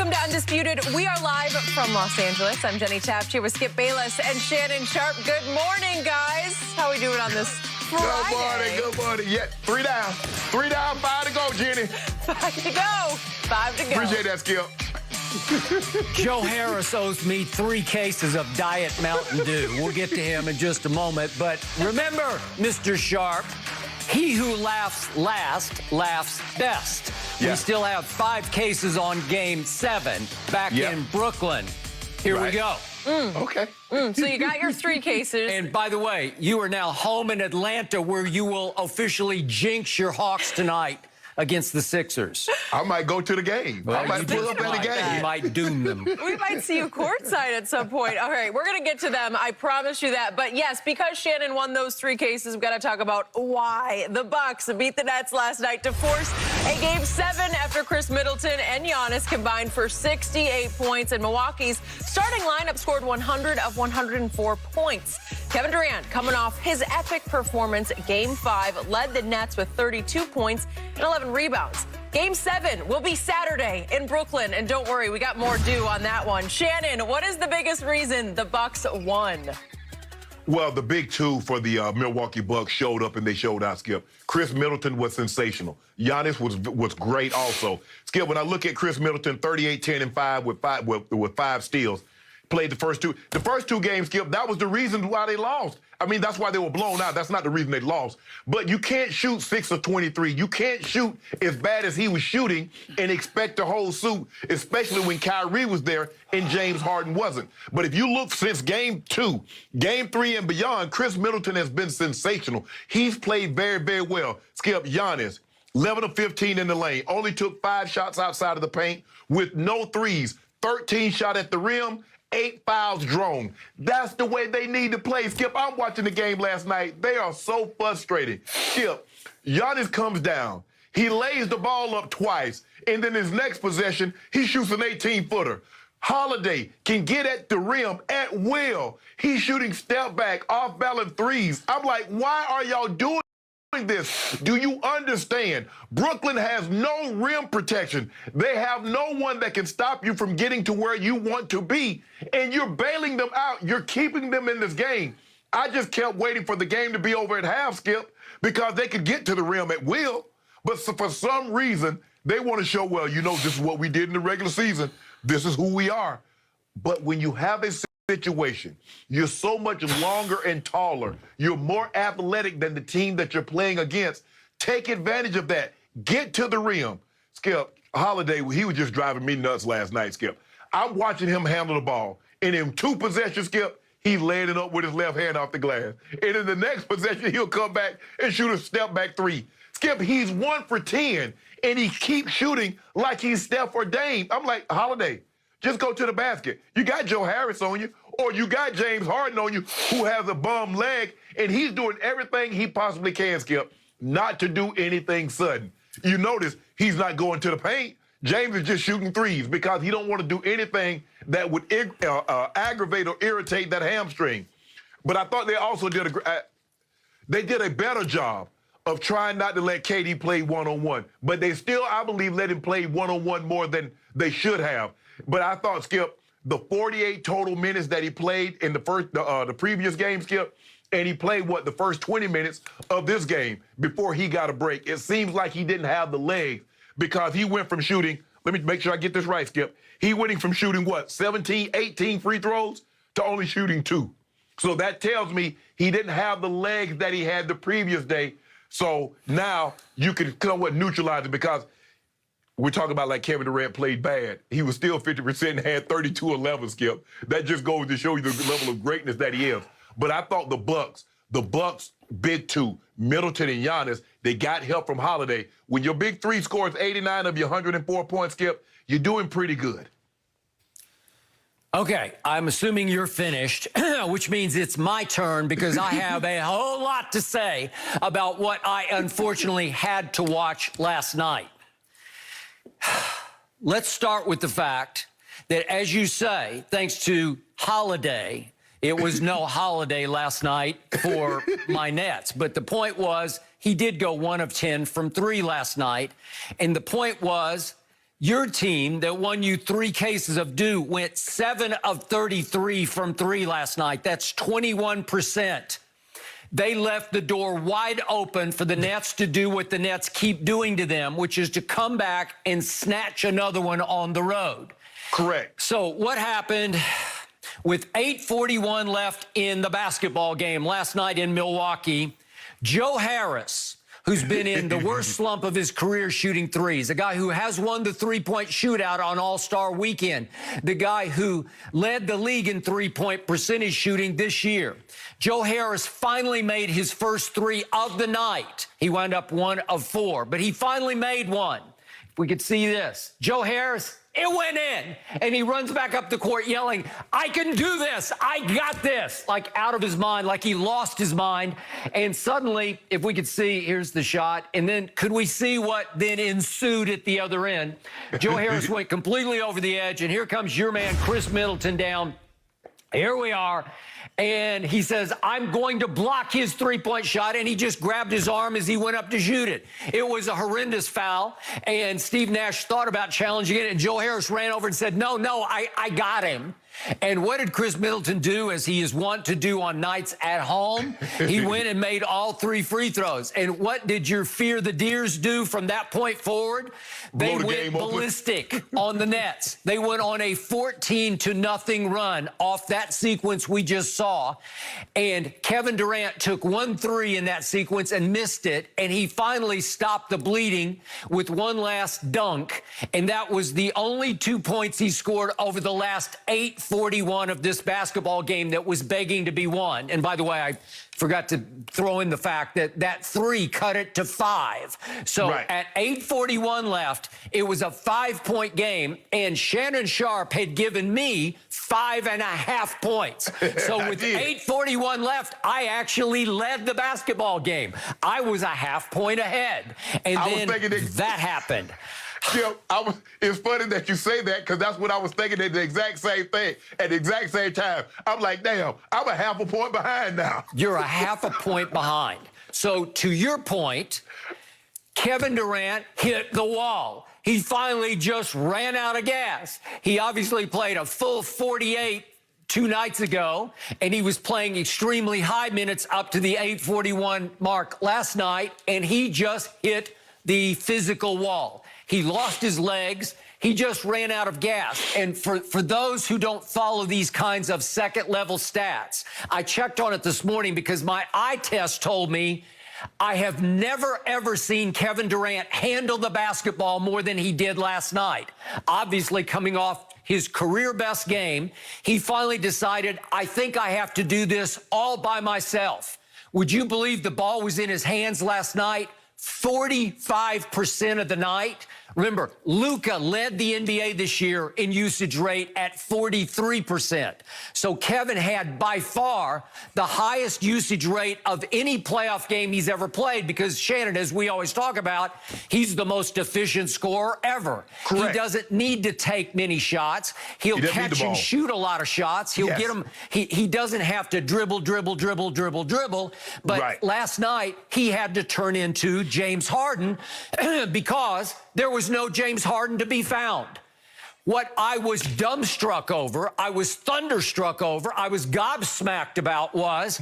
Welcome to Undisputed. We are live from Los Angeles. I'm Jenny Taft here with Skip Bayless and Shannon Sharp. Good morning, guys. How are we doing on this Friday? Good morning. Yeah, 3 down. 3 down, 5 to go, Jenny. 5 to go. 5 to go. Appreciate that, Skip. Joe Harris owes me 3 cases of Diet Mountain Dew. We'll get to him in just a moment. But remember, Mr. Sharp, he who laughs last laughs best. Yeah. We still have 5 cases on Game 7 back in Brooklyn. Here we go. Okay. So you got your 3 cases. And by the way, you are now home in Atlanta where you will officially jinx your Hawks tonight against the Sixers. I might go to the game. Well, I might pull up at the game. You might doom them. We might see you courtside at some point. All right, we're going to get to them. I promise you that. But yes, because Shannon won those 3 cases, we've got to talk about why the Bucks beat the Nets last night to force a Game 7 after Chris Middleton and Giannis combined for 68 points. And Milwaukee's starting lineup scored 100 of 104 points. Kevin Durant, coming off his epic performance, Game 5, led the Nets with 32 points and 11 rebounds. Game 7 will be Saturday in Brooklyn, and don't worry, we got more due on that one. Shannon, what is the biggest reason the Bucks won? Well, the big 2 for the Milwaukee Bucks showed up and they showed out, Skip. Chris Middleton was sensational. Giannis was great also. Skip, when I look at Chris Middleton, 38, 10, and 5 with 5 steals. Played the first 2. The first 2 games, Skip, that was the reason why they lost. I mean, that's why they were blown out. That's not the reason they lost. But you can't shoot 6 of 23. You can't shoot as bad as he was shooting and expect to hold suit, especially when Kyrie was there and James Harden wasn't. But if you look since Game 2, Game 3 and beyond, Chris Middleton has been sensational. He's played very, very well. Skip, Giannis, 11 of 15 in the lane. Only took 5 shots outside of the paint with no threes. 13 shot at the rim. 8 fouls drawn. That's the way they need to play. Skip, I'm watching the game last night. They are so frustrated. Skip, Giannis comes down. He lays the ball up twice, and then his next possession, he shoots an 18-footer. Holiday can get at the rim at will. He's shooting step back, off-balance threes. I'm like, why are y'all doing this? Do you understand? Brooklyn has no rim protection. They have no one that can stop you from getting to where you want to be, and you're bailing them out. You're keeping them in this game. I just kept waiting for the game to be over at half, Skip, because they could get to the rim at will, but for some reason, they want to show, well, you know, this is what we did in the regular season. This is who we are. But when you have a situation, you're so much longer and taller. You're more athletic than the team that you're playing against. Take advantage of that. Get to the rim. Skip, Holiday, he was just driving me nuts last night, Skip. I'm watching him handle the ball. And in 2 possessions, Skip, he's laying it up with his left hand off the glass. And in the next possession, he'll come back and shoot a step-back 3. Skip, he's 1 for 10, and he keeps shooting like he's Steph or Dame. I'm like, Holiday, just go to the basket. You got Joe Harris on you, or you got James Harden on you, who has a bum leg, and he's doing everything he possibly can, Skip, not to do anything sudden. You notice he's not going to the paint. James is just shooting threes because he don't want to do anything that would aggravate or irritate that hamstring. But I thought they also did a better job of trying not to let KD play one-on-one. But they still, I believe, let him play one-on-one more than they should have. But I thought, Skip, the 48 total minutes that he played in the previous game, Skip, and he played, the first 20 minutes of this game before he got a break. It seems like he didn't have the legs because he went from shooting, let me make sure I get this right, Skip, he went from shooting, 17, 18 free throws to only shooting 2. So that tells me he didn't have the legs that he had the previous day. So now you can somewhat neutralize it because we're talking about like Kevin Durant played bad. He was still 50% and had 32-11, Skip. That just goes to show you the level of greatness that he is. But I thought the Bucks, big 2, Middleton and Giannis, they got help from Holiday. When your big 3 scores 89 of your 104 points, Skip, you're doing pretty good. Okay, I'm assuming you're finished, which means it's my turn because I have a whole lot to say about what I unfortunately had to watch last night. Let's start with the fact that, as you say, thanks to Holiday, it was no holiday last night for my Nets. But the point was, he did go 1 of 10 from 3 last night. And the point was Your team that won you 3 cases of dew went 7 of 33 from 3 last night. That's 21%. They left the door wide open for the Nets to do what the Nets keep doing to them, which is to come back and snatch another one on the road. Correct. So what happened with 8:41 left in the basketball game last night in Milwaukee? Joe Harris, who's been in the worst slump of his career shooting threes, a guy who has won the three-point shootout on All-Star Weekend, the guy who led the league in three-point percentage shooting this year. Joe Harris finally made his first 3 of the night. He wound up 1 of 4, but he finally made one. If we could see this. Joe Harris, it went in, and he runs back up the court yelling, "I can do this, I got this," like out of his mind, like he lost his mind. And suddenly, if we could see, here's the shot, and then could we see what then ensued at the other end? Joe Harris went completely over the edge, and here comes your man, Chris Middleton, down. Here we are. And he says, "I'm going to block his three-point shot," and he just grabbed his arm as he went up to shoot it. It was a horrendous foul, and Steve Nash thought about challenging it, and Joe Harris ran over and said, no, I got him. And what did Chris Middleton do, as he is wont to do on nights at home? He went and made all 3 free throws. And what did your Fear the Deers do from that point forward? They went ballistic on the Nets. They went on a 14-0 run off that sequence we just saw. And Kevin Durant took 1 3 in that sequence and missed it. And he finally stopped the bleeding with one last dunk. And that was the only 2 points he scored over the last 8:41 of this basketball game that was begging to be won. And by the way, I forgot to throw in the fact that that 3 cut it to 5. So at 8:41 left, it was a 5-point game, and Shannon Sharp had given me 5.5 points. So with 8:41 left, I actually led the basketball game. I was a half point ahead, and then that happened. Skip, it's funny that you say that, because that's what I was thinking at the exact same thing at the exact same time. I'm like, damn, I'm a half a point behind now. You're a half a point behind. So to your point, Kevin Durant hit the wall. He finally just ran out of gas. He obviously played a full 48 2 nights ago, and he was playing extremely high minutes up to the 8:41 mark last night, and he just hit the physical wall. He lost his legs. He just ran out of gas. And for those who don't follow these kinds of second-level stats, I checked on it this morning because my eye test told me I have never, ever seen Kevin Durant handle the basketball more than he did last night. Obviously, coming off his career-best game, he finally decided, I think I have to do this all by myself. Would you believe the ball was in his hands last night 45% of the night? Remember, Luka led the NBA this year in usage rate at 43%. So Kevin had by far the highest usage rate of any playoff game he's ever played, because Shannon, as we always talk about, he's the most efficient scorer ever. Correct. He doesn't need to take many shots. He'll catch and shoot a lot of shots. He'll get them. He doesn't have to dribble. But last night, he had to turn into James Harden because there was no James Harden to be found. What I was dumbstruck over, I was thunderstruck over, I was gobsmacked about was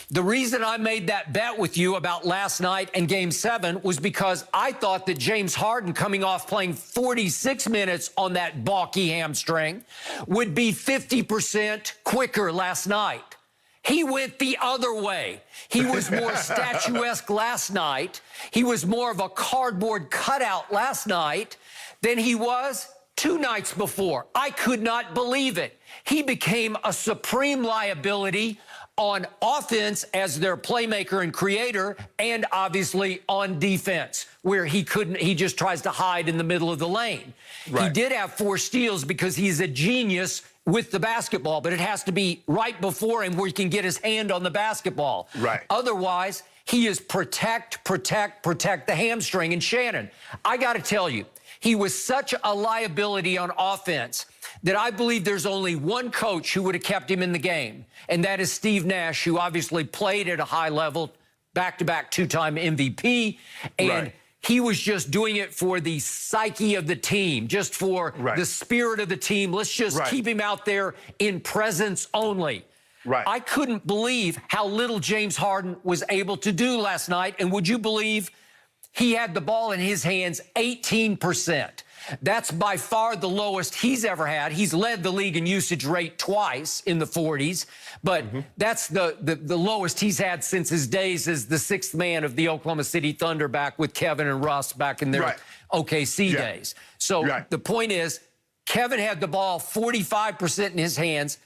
the reason I made that bet with you about last night and Game 7 was because I thought that James Harden, coming off playing 46 minutes on that balky hamstring, would be 50% quicker last night. He went the other way. He was more statuesque last night. He was more of a cardboard cutout last night than he was 2 nights before. I could not believe it. He became a supreme liability on offense as their playmaker and creator, and obviously on defense, where he just tries to hide in the middle of the lane. He did have 4 steals because he's a genius with the basketball, but it has to be right before him where he can get his hand on the basketball. Otherwise, he is protect the hamstring. And Shannon, I got to tell you, he was such a liability on offense that I believe there's only one coach who would have kept him in the game, and that is Steve Nash, who obviously played at a high level, back-to-back 2-time MVP, and he was just doing it for the psyche of the team, just for the spirit of the team. Let's just keep him out there in presence only. I couldn't believe how little James Harden was able to do last night. And would you believe he had the ball in his hands 18%? That's by far the lowest he's ever had. He's led the league in usage rate twice in the 40s, but that's the lowest he's had since his days as the sixth man of the Oklahoma City Thunder back with Kevin and Russ back in their OKC days. So the point is, Kevin had the ball 45% in his hands.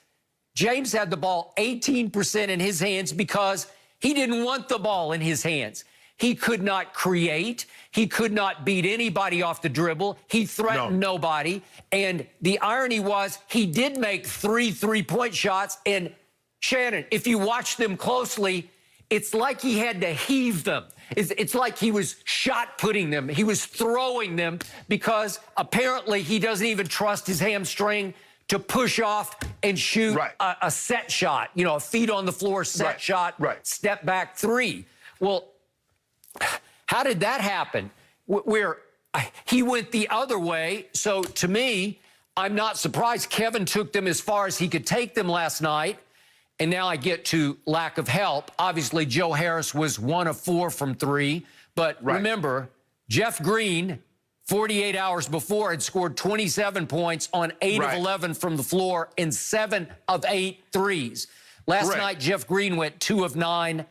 James had the ball 18% in his hands because he didn't want the ball in his hands. He could not create. He could not beat anybody off the dribble. He threatened nobody. And the irony was he did make 3 3-point shots. And Shannon, if you watch them closely, it's like he had to heave them. It's like he was shot putting them. He was throwing them because apparently he doesn't even trust his hamstring to push off and shoot a set shot, you know, a feet on the floor set shot, step back three. Well, how did that happen? Where he went the other way. So to me, I'm not surprised Kevin took them as far as he could take them last night. And now I get to lack of help. Obviously, Joe Harris was 1 of 4 from 3. But remember, Jeff Green, 48 hours before, had scored 27 points on 8 of 11 from the floor and 7 of 8 threes. Last night, Jeff Green went 2 of 9,